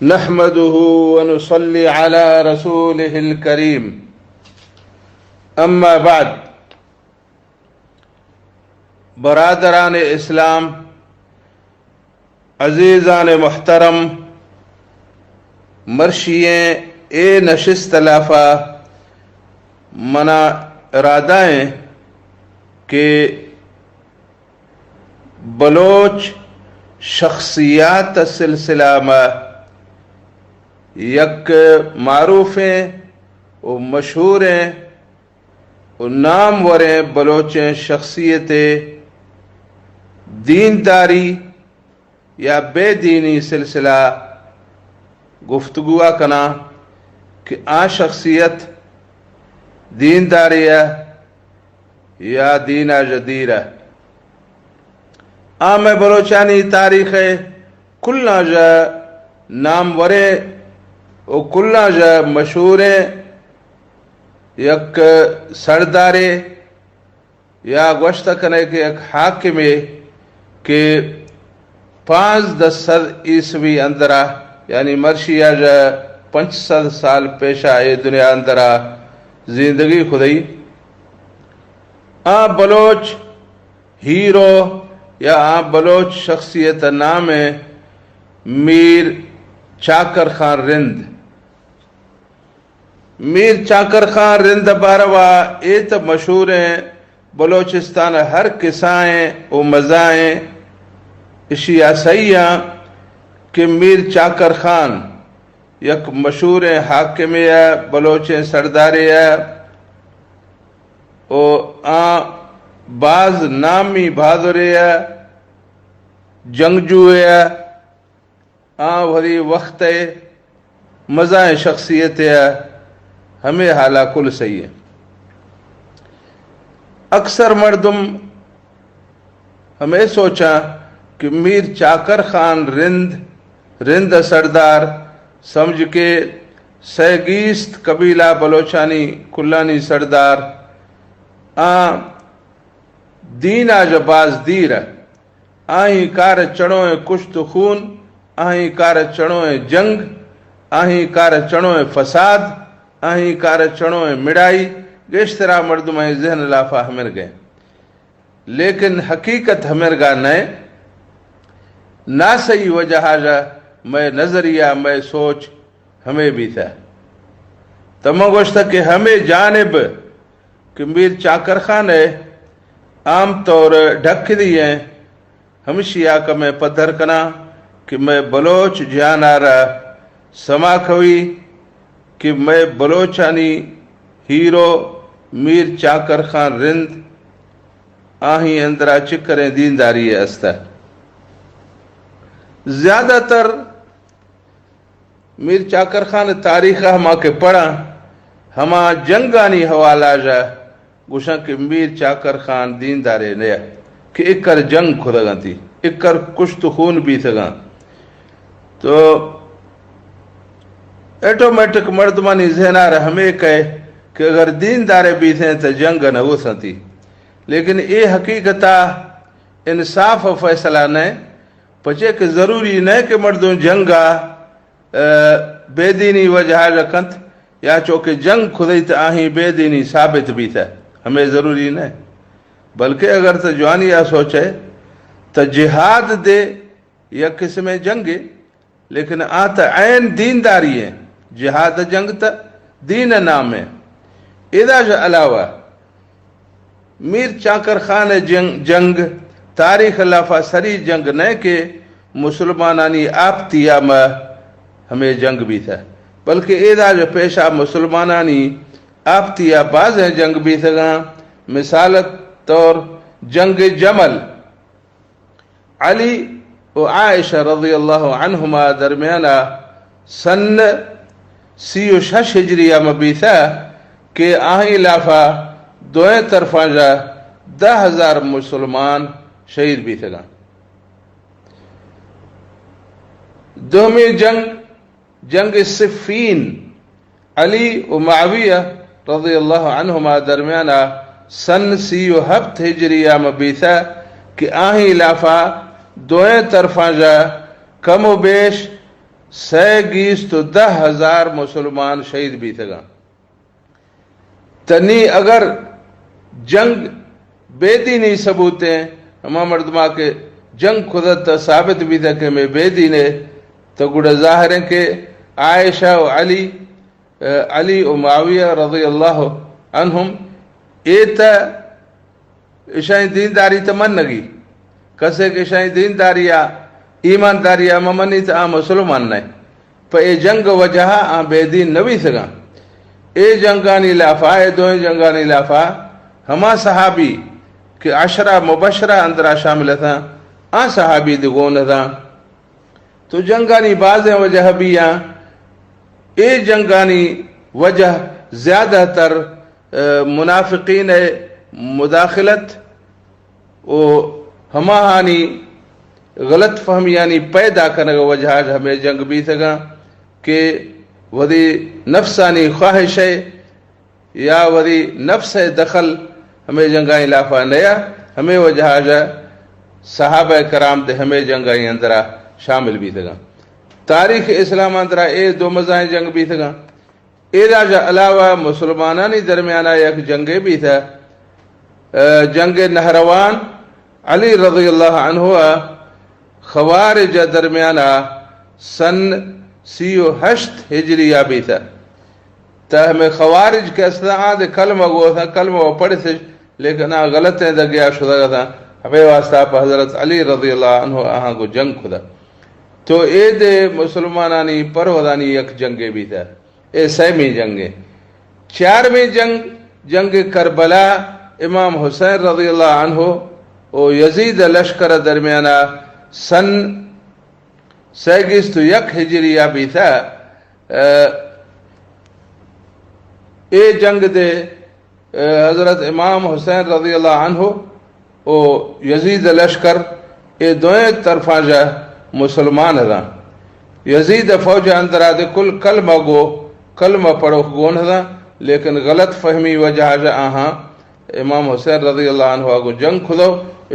نحمده ونصلي على رسوله الكريم اما بعد برادران اسلام، عزیزان محترم، مرشییں اے نشست لافہ منا ارادائیں کہ بلوچ شخصیات سلسلہ میں یک معروف ہیں و مشہور ہیں و نامور ہیں بلوچیں شخصیت دینداری یا بے دینی سلسلہ گفتگو کنا کہ آ شخصیت دینداری ہے یا دینہ جدیرہ آ میں بلوچانی تاریخ کلنا جا نامورے و کلنا جا مشہور یک سردارے یا گوشت کنے کے ایک حاکم کہ 510 عیسوی اندرہ یعنی مرشیہ جا 500 سال پیشہ اے دنیا اندرہ زندگی خودی آ بلوچ ہیرو یا آ بلوچ شخصیت نام ہے میر چاکر خان رند۔ میر چاکر خان رند باروا ایت مشہور ہیں بلوچستان ہر قصائیں و مزائیں اشیاء سیاں کہ میر چاکر خان یک مشہور حاکم ہے بلوچیں سرداری ہے او بعض نامی بہادر ہے جنگجو ہے وہی وقت مزائیں شخصیت ہے ہمیں حالہ کل صحیح ہے۔ اکثر مردم ہمیں سوچا کہ میر چاکر خان رند سردار سمجھ کے سیگیست قبیلہ بلوچانی کلانی سردار دین آجباز دیر آہیں کار چڑویں کشت خون آہیں کار چڑویں جنگ آہیں کار چڑویں فساد آہیں کار چڑویں مڑائی گیشترا مردم ذہن لافہ ہمر گئے، لیکن حقیقت ہمر گا نئے نہ صحیح وجہ جا میں نظریہ میں سوچ ہمیں بھی تھا تمہ گوشتا کہ ہمیں جانب کہ میر چاکر خان ہے عام طور ڈھک دی ہیں ہمشیہ کا میں پدھر کنا کہ میں بلوچ جانا رہا سما کھوی کہ میں بلوچانی ہیرو میر چاکر خان رند آہیں اندرہ چکریں دینداری ہے استا زیادہ تر میر چاکر خان تاریخ ہما کے پڑھا ہما جنگانی حوالہ جا گوشاں کہ میر چاکر خان دیندارے نیا کہ اکر جنگ کھدا گا تھی اکر کشت خون بھی تھا تو ایٹومیٹک مردمانی ذہنہ رہ ہمیں کہے کہ اگر دیندارے بھی تھے تو جنگ نہ ہو سکتی، لیکن یہ حقیقتہ انصاف و فیصلہ نہیں پچے کہ ضروری نہیں کہ مردوں جنگا بے دینی وجہ رکھنت یا چونکہ جنگ خودی تو آہیں بے دینی ثابت بھی تھا ہمیں ضروری نہیں، بلکہ اگر تو جوانی یا سوچے تو جہاد دے یا قسم جنگ لیکن آتا عین دینداری ہے جہاد جنگ تا دین نام ہے۔ ادا جا علاوہ میر چاکر خان جنگ تاریخ لافہ سری جنگ نہیں کہ مسلمانانی آپتیا میں ہمیں جنگ بھی تھا، بلکہ ادا جو پیشہ مسلمانانی آپتیا بعض جنگ بھی تھا، مثال طور جنگ جمل علی و عائشہ رضی اللہ عنہما درمیانہ سن 36 ہجریہ میں بھی تھا کہ آہیں لافہ دوئیں طرفاں جا 10,000 مسلمان شہید بھی تھا۔ دومی جنگ صفین علی و معاویہ رضی اللہ عنہما درمیانہ سن 37 ہجریہ میں بھی تھا کہ آہیں لافہ دوئیں طرفاں جا کم و بیش سیگیس تو 10,000 مسلمان شہید بھی تھگا تنی اگر جنگ بے دینی ثبوتیں ہما مردما کے جنگ خودت ثابت بھی تھا کہ میں بے دین ہے تو گڑا ظاہر ہے کہ عائشہ و علی و معاویہ رضی اللہ عنہم ایتا اشائیں دینداری تمن نگی کسے کہ اشائیں دینداریا ایمانداریا ممنی تا آم مسلمان نہیں پا اے جنگ وجہ آم بے دین نبی سگا اے جنگانی لافا اے دوئیں جنگانی لافا ہما صحابی کہ 10 مبشرہ اندرہ شامل تھا آن صحابی دگون تھا تو جنگانی بازیں وجہ بھی آن اے جنگانی وجہ زیادہ تر منافقین مداخلت و ہماہانی غلط فہمی یعنی پیدا کرنے کا وجہ ہمیں جنگ بھی تھا کہ ودی نفسانی خواہش ہے یا ودی نفس دخل ہمیں جنگائی لافا نیا ہمیں وجہ صحابہ کرام دے ہمیں جنگائی اندرہ شامل بھی تھا تاریخ اسلام اندرہ اے 2 مزائیں جنگ بھی تھا اے راجہ علاوہ مسلمانانی درمیانہ یک جنگ بھی تھا جنگ نہروان علی رضی اللہ عنہ خوارج درمیانہ سن 38 ہجریہ بھی تھا تا ہمیں خوارج کے اسطلاح دے کلمہ گو تھا کلمہ وہ پڑھ سے لیکن غلط ہے دگیا شدہ تھا ہمیں واسطہ پہ حضرت علی رضی اللہ عنہ آہاں کو جنگ خدا تو اے دے مسلمانانی پرودانی یک جنگے بھی تھا اے 6ویں جنگیں 4ویں جنگ کربلا امام حسین رضی اللہ عنہ و یزید لشکر درمیانہ سن 31 ہجریہ بھی تھا اے جنگ دے حضرت امام حسین رضی اللہ عنہ و یزید لشکر اے دوئیں طرفاں جا مسلمان تھا یزید فوج اندرہ دے کل کلمہ پڑھو گون تھا لیکن غلط فہمی وجہ جا آہاں امام حسین رضی اللہ عنہ کو جنگ خدا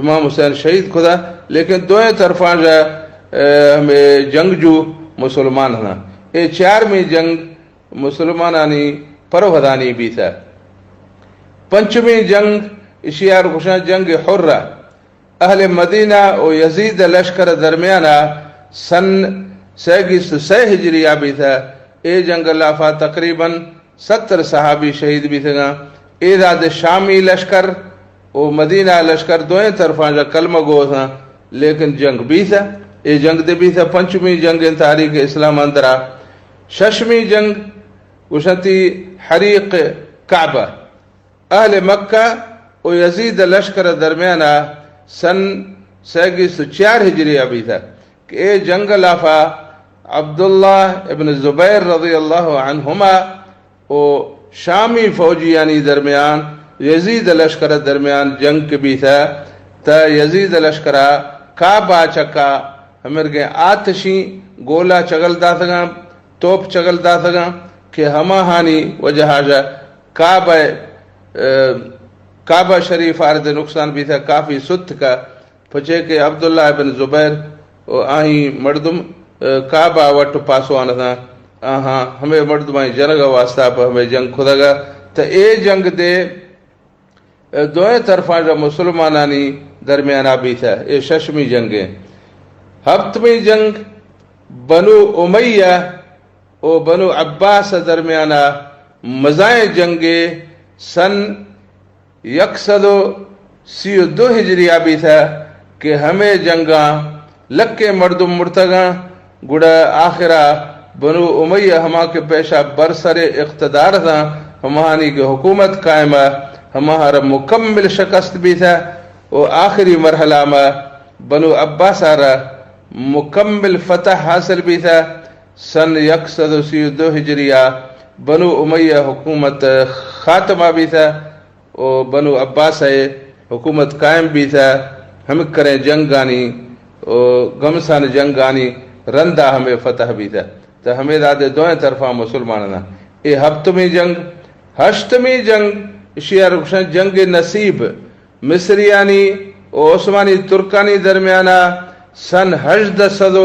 امام حسین شہید خدا لیکن دوئیں طرفاں جا ہمیں جنگ جو مسلمان تھا اے 4ویں جنگ مسلمانانی پروہدانی بھی تھا 5ویں جنگ اشیار خوشاں جنگ حرہ اہل مدینہ و یزید لشکر درمیانہ سن 6 ہجریہ بھی تھا اے جنگ لافا تقریباً 70 صحابی شہید بھی تھا اے داد شامی لشکر و مدینہ لشکر دوئیں طرفاں جا کلمہ گو تھا لیکن جنگ بھی تھا اے جنگ دے بھی تھا 5ویں جنگ تاریخ اسلام اندرہ 6ویں جنگ وشنتی حریق کعبہ اہل مکہ و یزید لشکر درمیانہ سن 4 ہجریہ بھی تھا کہ اے جنگ لافا عبداللہ ابن زبیر رضی اللہ عنہما و شامی فوجی یعنی درمیان یزید لشکر درمیان جنگ کے بھی تھا تا یزید لشکرہ کعبہ چکا ہمیں گئے آتشی گولا چگل دا تھا توپ چگل دا تھا کہ ہماہانی وجہ جا کعبہ شریف آرد نقصان بھی تھا کافی ست کا پچھے کہ عبداللہ ابن زبیر آہیں مردم کعبہ وٹ پاسو آنا تھا آہاں ہمیں مردمائی جنگ واسطہ پہ ہمیں جنگ خدا گا تا اے جنگ دے دوئیں طرفاں جا مسلمانانی درمیانہ بھی تھا اے 6ویں جنگیں 7ویں جنگ بنو امیہ و بنو عباس درمیانہ مزائیں جنگے سن 132 ہجریہ بھی تھا کہ ہمیں جنگاں لکے مردم مرتگاں گڑا آخرہ بنو امیہ ہما کے پیشہ برسر اقتدار تھا ہمانی کی حکومت قائمہ ہمارا مکمل شکست بھی تھا اور آخری مرحلہ میں بنو عباس آرہ مکمل فتح حاصل بھی تھا سن 132 ہجریہ بنو امیہ حکومت خاتمہ بھی تھا اور بنو عباس حکومت قائم بھی تھا ہم کریں جنگانی اور گمسان جنگانی رندہ ہمیں فتح بھی تھا تو ہمیں دادے دوئیں طرفہ مسلمانہ اے 7ویں جنگ 8ویں جنگ شیعہ رکشن جنگ نصیب مصریانی و عثمانی ترکانی درمیانہ سن 1800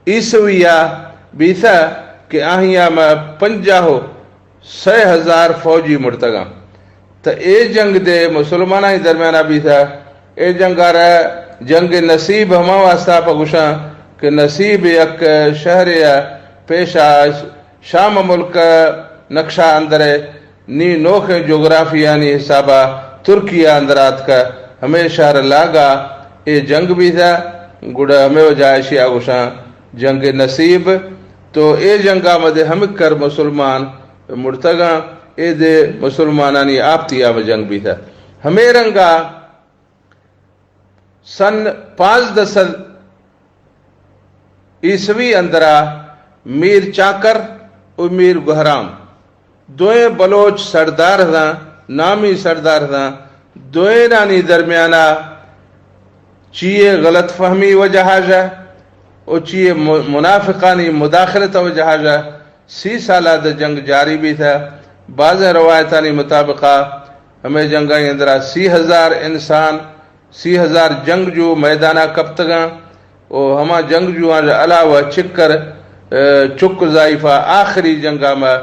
عیسویہ بیتا کہ آہیاں میں 50,000 فوجی مرتگاں تو اے جنگ دے مسلمانہ ہی درمیانہ بیتا اے جنگار جنگ نصیب ہما واسطہ پگوشاں کہ نصیب یک شہر یا پیشا شام ملک نقشہ اندر نی نوخ جغرافیانی حسابہ ترکیہ اندرات کا ہمیں شہر لاگا اے جنگ بھی تھا گڑا ہمیں وجہ اشیاء گوشاں جنگ نصیب تو اے جنگا مدے ہم کر مسلمان مرتگاں اے دے مسلمانانی آپتی آب جنگ بھی تھا ہمیں رنگا سن 510 عیسوی اندرا میر چاکر اور میر گہرام دوئیں بلوچ سردار تھا نامی سردار تھا دوئیں نانی درمیانہ چیئے غلط فہمی وجہ جا اور چیئے منافقانی مداخلت وجہ جا 30 سالہ دا جنگ جاری بھی تھا بعض روایتانی مطابقہ ہمیں جنگاں اندرا 30,000 انسان 30,000 جنگ جو میدانہ کپتگاں اور ہما جنگ جو علاوہ چکر چک ضائفہ آخری جنگا میں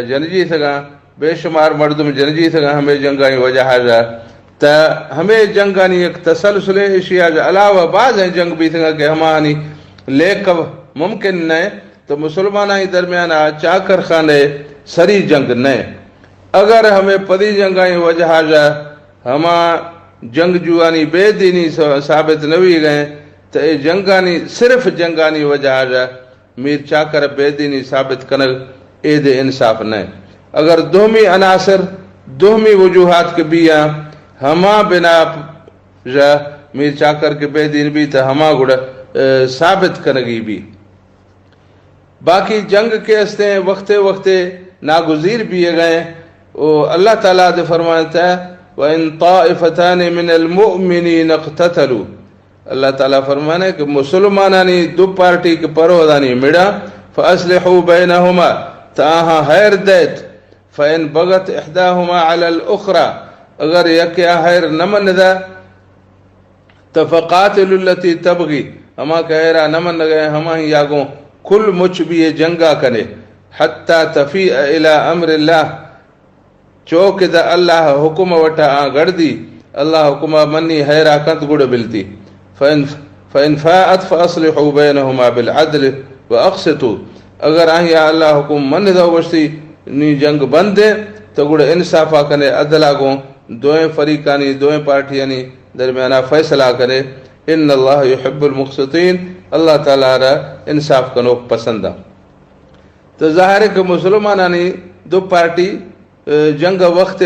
جنجی تھگاں بے شمار مردم جنجی تھگاں ہمیں جنگاں وجہ جا تا ہمیں جنگانی ایک تسلسل اشیاء علاوہ بعض ہیں جنگ بھی تھگاں کہ ہمانی لیکب ممکن نہیں تو مسلمانہ ہی درمیانہ چاکر خانے سری جنگ نہیں اگر ہمیں پدی جنگاں وجہ جا ہما جنگ جوانی بے دینی ثابت نوی گئے تو اے جنگانی صرف جنگانی وجہ جا میر چاکر بے دینی ثابت کنگ اے دے انصاف نہیں اگر دومی عناصر دومی وجوہات کے بیاں ہما بنا جا میر چاکر کے بے دین بھی تو ہما گڑا ثابت کنگی بھی باقی جنگ کے استے وقتے ناگزیر بھی گئے اللہ تعالیٰ دے فرماتا ہے وَإِن طَائِفَتَانِ مِنَ الْمُؤْمِنِينَ اقْتَتَلُوا اللہ تعالیٰ فرمانے کہ مسلمانانی دو پارٹی کے پرودانی مڑا فَأَصْلِحُوا بَيْنَهُمَا تاہاں حیر دیت فَإِن بَغَتْ إِحْدَاهُمَا عَلَى الْأُخْرَى اگر یکیا حیر نمن دا تفقاتل التي تبغی ہما کہیرا نمن گئے ہما ہی یاگوں کل مچ بھی جنگا کنے حتی تفیع الى امر اللہ چوک دا اللہ حکم وٹا گڑ دی اللہ حکم منی حیرا کنت گڑ بلتی فَإِن فَاءَتْ فَأَصْلِحُوا بَيْنَهُمَا بِالْعَدْلِ وَأَقْسِطُوا اگر آہیا اللہ حکم من دو وشتی نی جنگ بندے تو گڑ انصافہ کنے عدلہ گوں دوئیں فریقانی دوئیں پارٹیانی درمیانہ فیصلہ کرے ان اللہ یحب المقسطین اللہ تعالیٰ را انصاف کنو پسندہ تو ظاہر ہے کہ مسلمانانی دو پارٹی جنگ وقت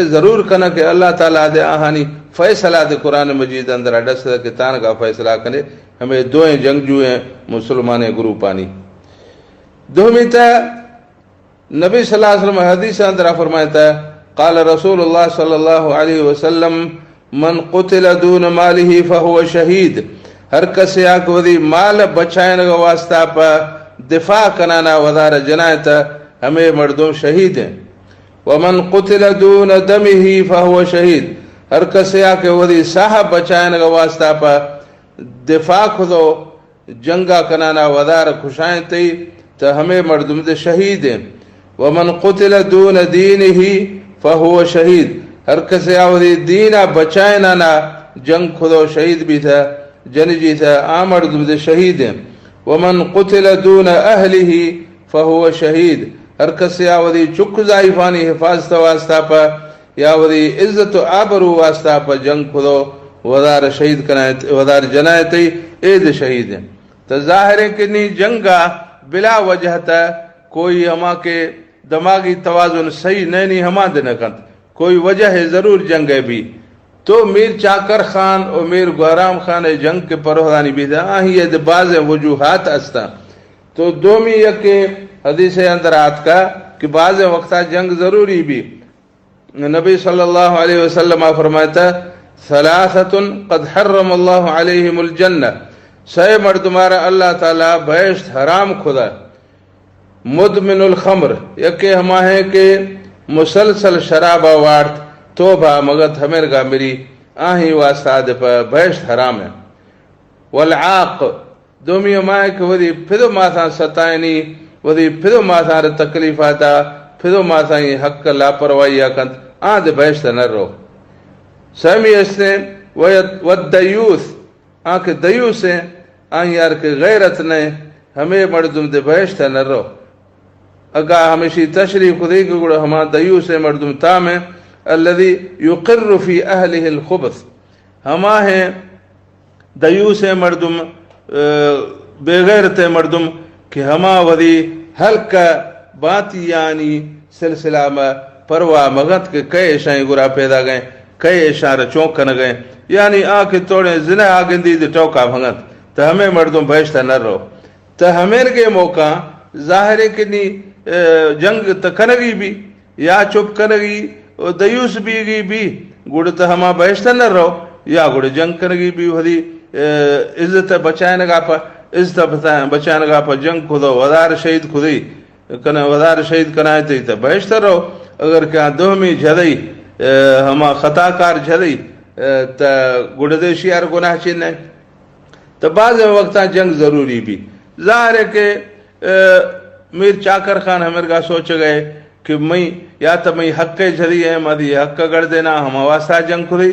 ضرور کنا کہ اللہ تعالیٰ دے آہانی فیصلہ دے قرآن مجید اندر اڈس کہ تان کا فیصلہ کرے ہمیں دوئیں جنگ جو ہیں مسلمان گروپانی دومی تا نبی صلی اللہ علیہ وسلم حدیث اندر فرماتا ہے قال رسول اللہ صلی اللہ علیہ وسلم من قتل دون ماله فهو شہید ہر کسی آکھ ودی مال بچائن کا واسطہ پا دفاع کنانا ودار جنایتا ہمیں مردوں شہید ہیں ومن قتل دون دمه فهو شہید ہر کسی آکھ ودی صاحب بچائن کا واسطہ پا دفاع کھدو جنگا کنانا ودار خوشائن تی تو ہمیں مردوں دے شہید ہیں ومن قتل دون دینه فهو شہید ہر کسی آودی دینہ بچائنا نا جنگ خودو شہید بھی تھا جنجی تھا آمر دمد شہید ہیں ومن قتل دون اہلہ فہو شہید ہر کسی آودی چک ضائفانی حفاظت واسطہ پا یا آودی عزت و آبرو واسطہ پا جنگ خودو ودار شہید ودار جنایتی اید شہید ہیں تو ظاہر ہے کہ نہیں جنگا بلا وجہ تا کوئی ہما کے دماغی توازن صحیح نہیں ہما دینا کنت کوئی وجہ ہے ضرور جنگ ہے بھی تو میر چاکر خان اور میر گہرام خان جنگ کے پروہدانی بھی تھا آہی ہے بعض وجوہات استا تو دومی یک حدیث اندرات کا کہ بعض وقتا جنگ ضروری بھی نبی صلی اللہ علیہ وسلم فرماتا ثلاثت قد حرم اللہ علیہم الجنہ سہ مردمارا اللہ تعالیٰ بہشت حرام خدا مدمن الخمر یکے ہما ہے کہ مسلسل شرابہ وارت توبہ مگت ہمیں گا میری آہی واسطہ دے پر بہشت حرام ہے والعاق دومی مائے کہ ودی پھدو ماسا ستائنی ودی پھدو ماسا تکلیفاتا پھدو ماسا حق لاپرواہی کند آدھ بہشت نہ رو سمی اسنے والدیوث آنکھ دیوس ہیں آن یار کے غیرت نے ہمیں مردم دے بہشت نہ رو اگا ہمیشی تشریح خودی کے گوڑا ہما دیوس ہیں مردم تام ہیں الذي يقر في اهله الخبث ہما ہیں دیوس ہیں مردم بے غیرت مردم کہ ہما ودی ہلکا باتی یعنی سلسلہ میں پروا مغت کے کئی شائیں گرا پیدا گئے کئی اشارہ چونکن گئے یعنی آنکھ توڑے زنا آگندی دی ٹوکا بھنگت تو ہمیں مردم بہشتہ نہ رو تو ہمیں کے موقع ظاہر ہے کہ جنگ تکنگی بھی یا چپ کنگی دیوس بھی بھی گڑ تو ہما بہشتہ نہ رو یا گڑ جنگ کنگی بھی ودی عزت بچائن گا پا عزت بچائن گا پا جنگ کھدو وزار شہید کھدی کنا وزار شہید کنائے تی تو بہشتہ رو اگر کیا دومی جھدئی ہما خطا کار جھدئی تا گڑدے شیار گناہ چینے تو بعض وقتا جنگ ضروری بھی ظاہر ہے کہ میر چاکر خان ہمیں کا سوچ گئے کہ میں یا تو میں حق جھدی ہے مدی حق گڑ دینا ہم واسطہ جنگ کھلی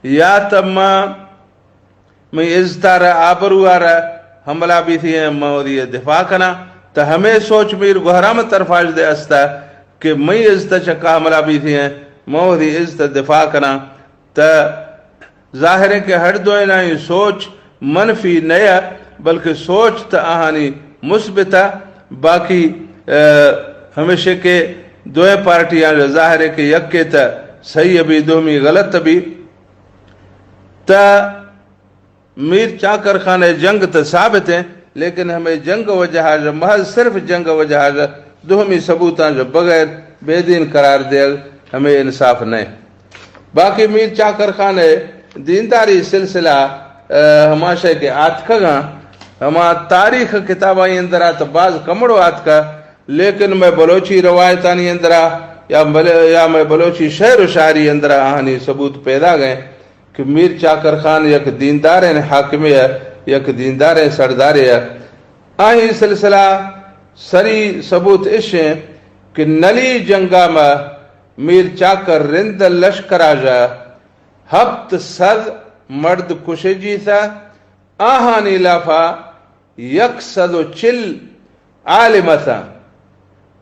یا تو میں عزتہ رہا آبرو آ رہا حملہ بھی تھی موری دفاع کنا تو ہمیں سوچ میر گہرام طرفاج دے استا کہ میں عزت چکا حملہ بھی تھی ہیں موری عزت دفاع کنا تو ظاہر ہے کہ ہر دوئے نہ سوچ منفی نیا بلکہ سوچ تا آہانی مثبتہ باقی ہمیشہ کے دوئے پارٹیاں ظاہر ہے کہ یک کے تا صحیح بھی دومی غلط بھی تا میر چاکر خان جنگ تا ثابت ہیں لیکن ہمیں جنگ وجہ محض صرف جنگ وجہ دومی ثبوتاں جو بغیر بے دین قرار دے ہمیں انصاف نہیں باقی میر چاکر خان دینداری سلسلہ ہما شے کے آتکا ہما تاریخ کتابائی اندرا تو بعض کمڑو آتکا لیکن میں بلوچی روایتانی اندرا یا میں بلوچی شعر و شاعری اندرا آہانی ثبوت پیدا گئے کہ میر چاکر خان یک دیندار حاکمی ہے یک دیندار سرداری ہے آہی سلسلہ سری ثبوت اس ہیں کہ نلی جنگا میں میر چاکر رند لشکر آجا ہفت صد مرد کشے جی تھا آہانی لافا 140 عالم تھا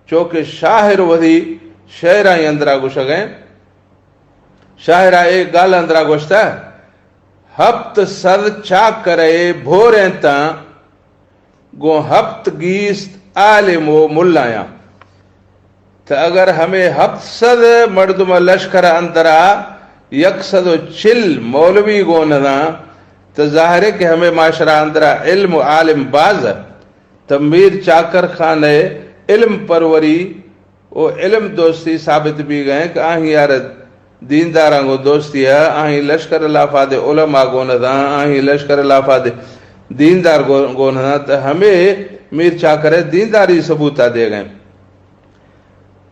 چونکہ شاہر وہی شہرہ اندرا گوش گئے شاہرہ ایک گال اندرا گوشتا ہفت صد چاک کرے بھوریں تا گو ہفت گیست عالم و ملایاں تو اگر ہمیں ہفت صد مردم لشکر اندرا 140 مولوی گوندا تو ظاہر ہے کہ ہمیں معاشرہ اندرا علم و عالم باز تو میر چاکر خان علم پروری و علم دوستی ثابت بھی گئے کہ آہی یار دینداراں کو دوستی ہے آہی لشکر لافاد علماء گوندا آہی لشکر لافاد دیندار گوندا تو ہمیں میر چاکر دینداری ثبوتا دے گئے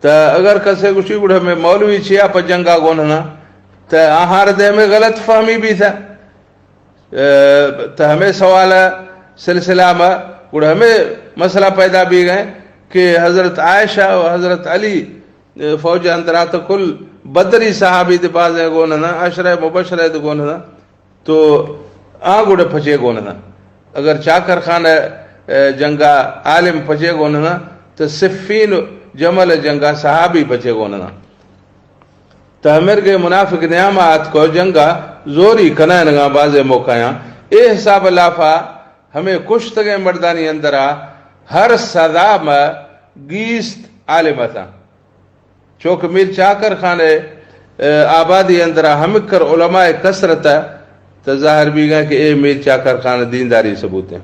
تو اگر کسے کچھ گڑھ میں مولوی چھیا پا جنگا گوندا تو آہار دے میں غلط فہمی بھی تھا تو ہمیں سوال سلسلہ میں گڑھ ہمیں مسئلہ پیدا بھی گئے کہ حضرت عائشہ و حضرت علی فوج اندرا تو کل بدری صحابی دے باز گوندا عشرہ مبشرہ دے گوندا تو گڑھ پھچے گوندا اگر چاکر خان جنگا عالم پھچے گوندا تو صفین جمل جنگا صحابی بچے گوندا تو ہمیں کے منافق نیامات کو جنگا زوری کنائنگا باز موقعیاں اے حساب لافا ہمیں کشت گئے مردانی اندرا ہر صدا میں گیست عالم تھا چونکہ میر چاکر خان آبادی اندرا ہمکر علماء کثرت تو ظاہر بھی گئے کہ اے میر چاکر خان دینداری ثبوت ہیں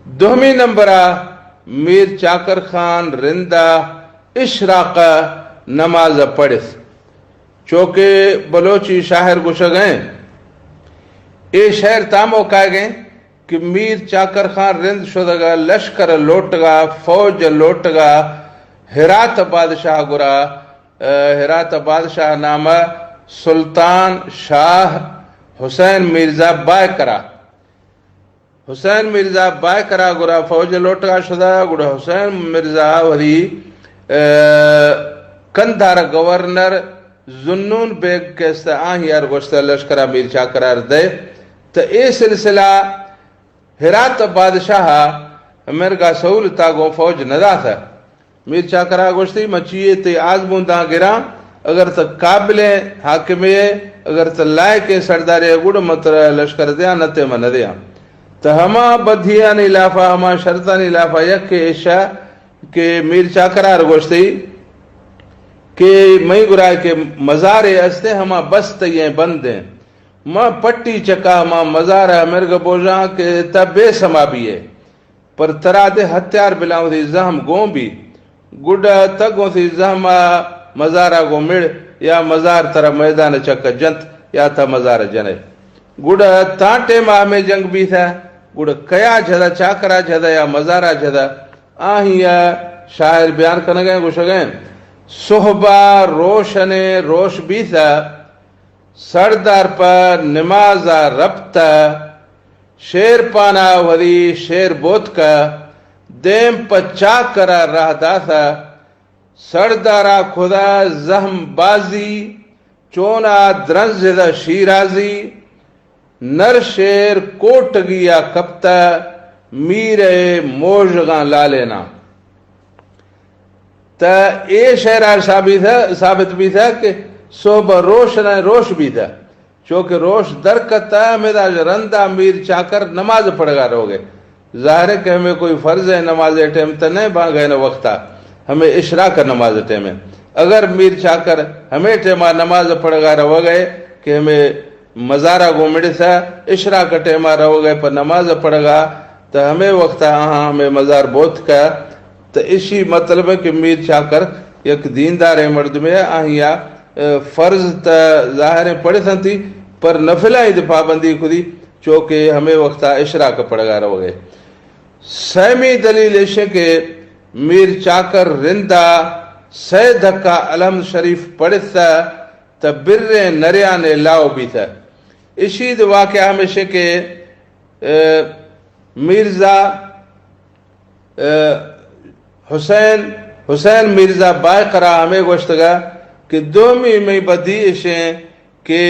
دومی نمبرہ میر چاکر خان رندہ اشراق نماز پڑھس چونکہ بلوچی شاہر گوش گئے اے شہر تامو کہہ گئے کہ میر چاکر خان رند شدگا لشکر لوٹگا فوج لوٹگا ہرات بادشاہ گرا ہرات بادشاہ نامہ سلطان شاہ حسین مرزا بائے کرا حسین مرزا بائے کرا گرا فوج لوٹا شدہ گڑا حسین مرزا وری کندھار گورنر زنون بیگ کے یار گوشت لشکرہ میر چاکرار دے تو اے سلسلہ ہرات بادشاہ مرگا سہولتا گو فوج ندا تھا میر چاکرہ گوشتی مچیے تے آزمون دا گرا اگر تا قابل حاکمی اگر تا لائق سرداری گوڑ مطر لشکر دیا نتے من دیا تو ہما بدھیان علافہ ہما شرطان علافہ یک ایشا کہ میر چاکرہ گوشتی کہ میں گرائے کہ مزارے استے ہما بستیں بندیں ماں پٹی چکا ماں مزارہ مرگ بوجھاں کہ تب بے سما بھی ہے پر ترا دے ہتھیار بلاؤں تھی زہم گوں بھی گڑا تگوں تھی زہم مزارہ گو مڑ یا مزار ترا میدان چک جنت یا تھا مزار جنے گڑا تانٹے ماہ میں جنگ بھی تھا گڑا کیا جھدا چاکرا جھدا یا مزارہ جھدا آہی یا شاعر بیان کرنے گئے گوشہ گئے صحبہ روشن روش بھی تھا سردار پر نمازہ ربطہ شیر پانا وری شیر بوت کا دیم پچا کرا رہ دا تھا سردارا خدا زہم بازی چونا درنزدہ شیرازی نر شیر کوٹ گیا کپتا میرے موجگاں لالینا تا اے شہرار ثابت بھی تھا کہ صبح روشن روش بھی تھا چونکہ روش درکتا میرا رندہ میر چاکر نماز پڑھ گا رہو گے ظاہر ہے کہ ہمیں کوئی فرض ہے نماز ٹائم تا نہیں بان گئے وقتا ہمیں اشراق نماز ٹائم ہے اگر میر چاکر ہمیں ٹائمہ نماز پڑھ گا رہو گئے کہ ہمیں مزارہ گومڑی تھا اشراق ٹائمہ رہو گئے پر نماز پڑھ گا تو ہمیں وقتا ہمیں مزار بوت کا تو اسی مطلب ہے کہ میر چاکر یک دیندار مرد میں آہیا فرض تا ظاہر پڑھ سنتی پر نفلہ ہی پابندی خودی چونکہ ہمیں وقتا اشراق پڑھ گا رہو گئے سیمی دلیل ہے کہ میر چاکر رندہ سی دھکا علم شریف پڑھتا تا بر نریان لاؤ بھی تھا اسی واقعہ ہمیشہ کہ مرزا حسین مرزا بائقرہ ہمیں گوشتگا کہ دومی میں بدیشیں کہ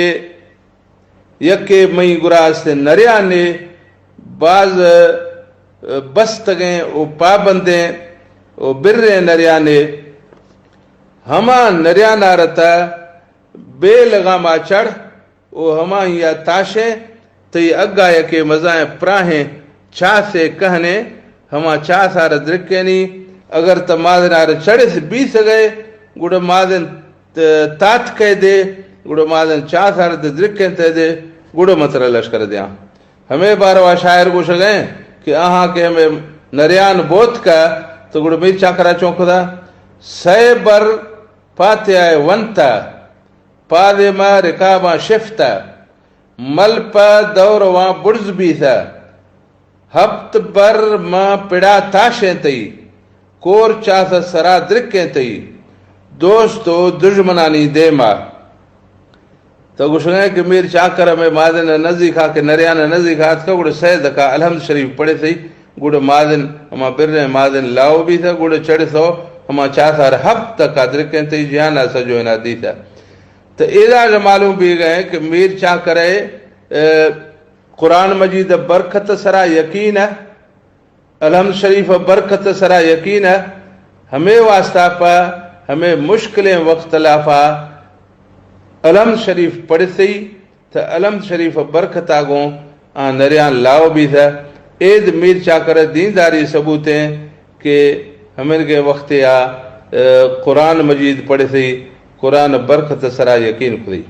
یکے میں گراستے نریانے بعض بستگیں او پابندیں او برے نریانے ہما نریانا رتا بے لگاما چڑھ او ہما یا تاشیں تی اگا یکے مزائیں پراہیں چاہ سے کہنے ہما چاہ سارا درکینی اگر تا مادن آرہ چڑھے سے بیس گئے گوڑا مادن تات کہہ دے گوڑا مادن چاہ سارا درکین تے دے گوڑا مطرح لشکر دیا ہمیں باروا شاعر گوشہ گئے کہ آہاں کہ ہمیں نریان بوت کا تو گوڑا میر چاکرہ چونکھ دا سی بر پاتے آئے ونتا پادے ماں رکاباں شفتا مل پا دور وہاں برز بھی تھا ہفت بر ماں پڑا تاشیں تئی کور چاہتا سرا درکیں تئی دوستو دشمنانی دے ماں تو گوشنگے کہ میر چاکر میں مادن نزی کھا کہ نریان نزی کھات کا گوڑا سید کا الحمد شریف پڑے تھی گوڑا مادن ہما برنے مادن لاؤ بھی تھا گوڑا چڑھ سو ہما چاہتا ہفت کا درکیں تئی جہانا سجوینا دی تھا تو ایداج معلوم بھی گئے کہ میر چاکرے قرآن مجید برکت سرا یقین ہے الحمد شریف برکت سرا یقین ہے ہمیں واسطہ پا ہمیں مشکلیں وقت لافا الحمد شریف پڑھتے ہی تو الحمد شریف برکت آگوں نریان لاؤ بھی تھا اید میر چاکر دینداری ثبوت ہیں کہ ہمیں کے وقت یا قرآن مجید پڑھتے ہی قرآن برکت سرا یقین خودی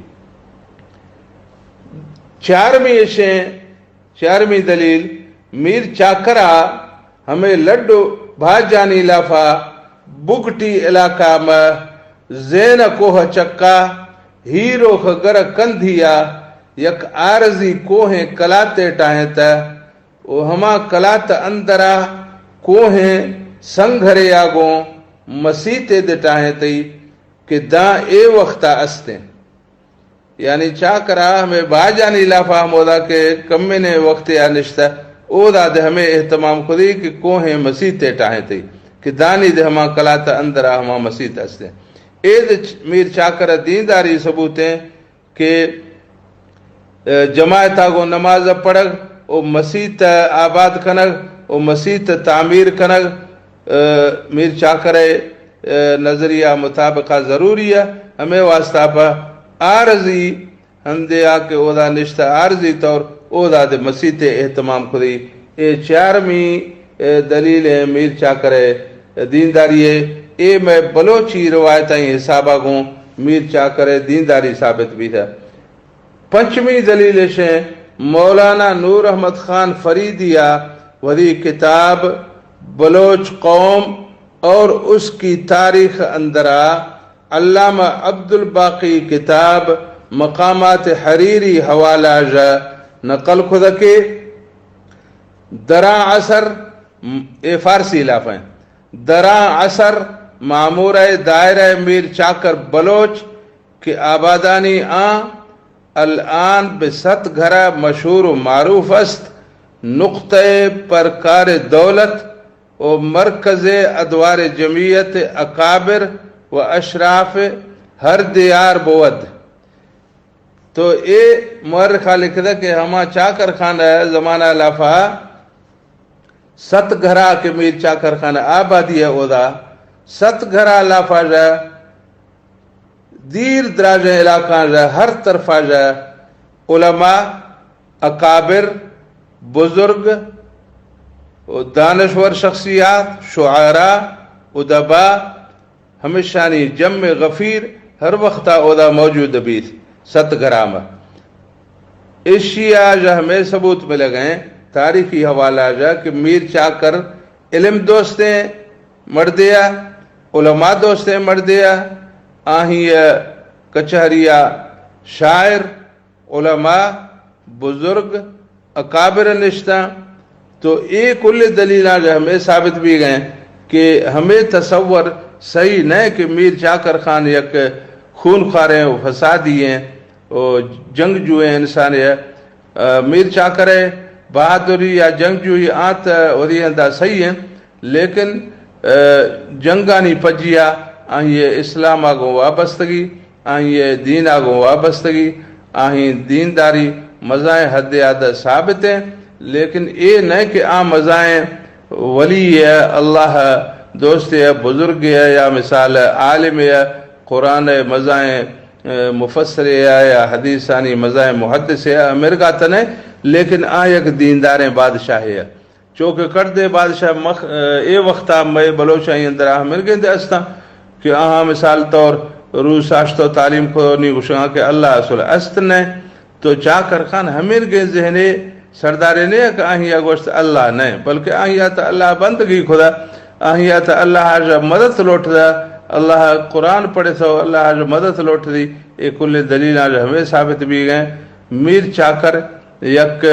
چارمی دلیل میر چاکرہ ہمیں لڈو بھاجانی لافا بگٹی علاقہ میں زین کوہ چکا ہیرو خگر کندھیا یک آرزی کوہیں کلاتے ٹاہیں تا او ہما کلات اندرا کوہیں سنگھرے آگوں مسیتے دے ٹاہیں تی کہ داں اے وقتا استے یعنی چاکرہ ہمیں بھاجانی لافا مودا کے کمی نے وقت یا نشتہ او دا دے ہمیں اہتمام خودی کہ کوہیں مسیح تے ٹاہیں تے کہ دانی دے ہما کلاتا اندرا ہما مسیح تستے اید میر چاکر دینداری ثبوت ہیں کہ جماعت آگو نماز پڑھگ او مسیح آباد کنگ او مسیح تعمیر کنگ میر چاکر نظریہ مطابقہ ضروری ہے ہمیں واسطہ پا عارضی ہندے آکے او دا نشتہ عارضی طور او دا دے مسیح تے اہتمام خودی اے چارمی دلیل ہے میر چاکر دینداری ہے اے میں بلوچی روایتیں حسابہ گوں میر چاکر دینداری ثابت بھی تھا پنچمی دلیل ہے مولانا نور احمد خان فریدیہ وہی کتاب بلوچ قوم اور اس کی تاریخ اندرا علامہ عبد الباقی کتاب مقامات حریری حوالہ جا نقل خود کے درا عصر اے فارسی لافیں درا عصر معمورہ دائرہ میر چاکر بلوچ کے آبادانی الان بست گھرہ مشہور و معروف است نقطۂ پر کار دولت و مرکز ادوار جمعیت اکابر و اشراف ہر دیار بود تو اے مورخہ لکھتا کہ ہما چاکر خانہ زمانہ لافا ست گھرہ کے میر چاکر خانہ آبادی ہے اودا ست گھرہ لافا جا دیر دراج علاقہ جا ہر طرف جا علماء اکابر بزرگ دانشور شخصیات شعراء ادباء ہمیشانی جمع غفیر ہر وقت اودا موجود بھی ست گرام ایشیا جا ہمیں ثبوت ملے گئے تاریخی حوالہ جا کہ میر چاکر علم دوستیں مردیا علماء دوستیں مردیا آہی کچہریہ شاعر علماء بزرگ اکابر نشتہ تو ایک کل دلیلہ جو ہمیں ثابت بھی گئے کہ ہمیں تصور صحیح نہیں کہ میر چاکر خان یک خون خواریں و فسادی ہیں و جنگجو ہیں انسان ہے میر چاکر بہادری یا جنگجوئی آت وری اندہ صحیح ہیں لیکن جنگانی پجیا آہی اسلام آگوں وابستگی آہی دین آگوں وابستگی آہی دینداری مزائیں حد عادت ثابت ہیں لیکن اے نہیں کہ مزائیں ولی ہے اللہ دوست ہے بزرگ ہے یا مثال عالم ہے قرآن مزائیں مفسر ہے یا حدیثانی مزائیں محدث ہے امریکہ تنے لیکن یک دینداریں بادشاہ ہے چونکہ کردے بادشاہ اے وقتہ میں بلوچائی اندر مرگیں دے استا کہ مثال طور روس آشتو تعلیم کو نہیں گوشاں کہ اللہ اصول است نے تو چاکر خان ہمیر گئے ذہنے سردارے نے کہ آہیا گوشت اللہ نہیں بلکہ آہیا تا اللہ بندگی خدا آہیا تا اللہ حاجہ مدد لوٹ دا اللہ قرآن پڑھے تو اللہ حاجہ مدد لوٹ دی ایک کل دلیل آج ہمیں ثابت بھی گئے میر چاکر یک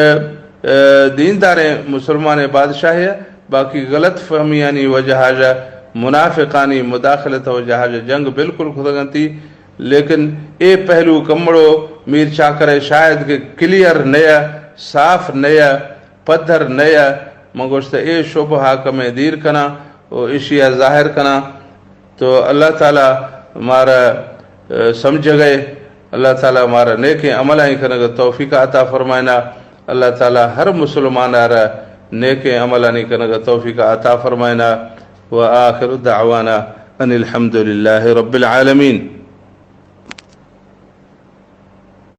دیندار مسلمان بادشاہ ہے باقی غلط فہمیانی وجہ حاجہ منافقانی مداخلت وجہ حاجہ جنگ بالکل خودگنتی لیکن اے پہلو کمڑو میر چاکر شاید کہ کلیئر نیا صاف نیا پدھر نیا مگوشت اے شبہ حاکم دیر کنا و اشیاء ظاہر کنا تو اللہ تعالیٰ ہمارا سمجھ گئے اللہ تعالیٰ ہمارا نیک عمل ہی کرنے توفیق عطا فرمائنا اللہ تعالیٰ ہر مسلمان آرہ نیک عمل ہی کرنے توفیق عطا فرمائنا وآخر دعوانا ان الحمد للہ رب العالمین.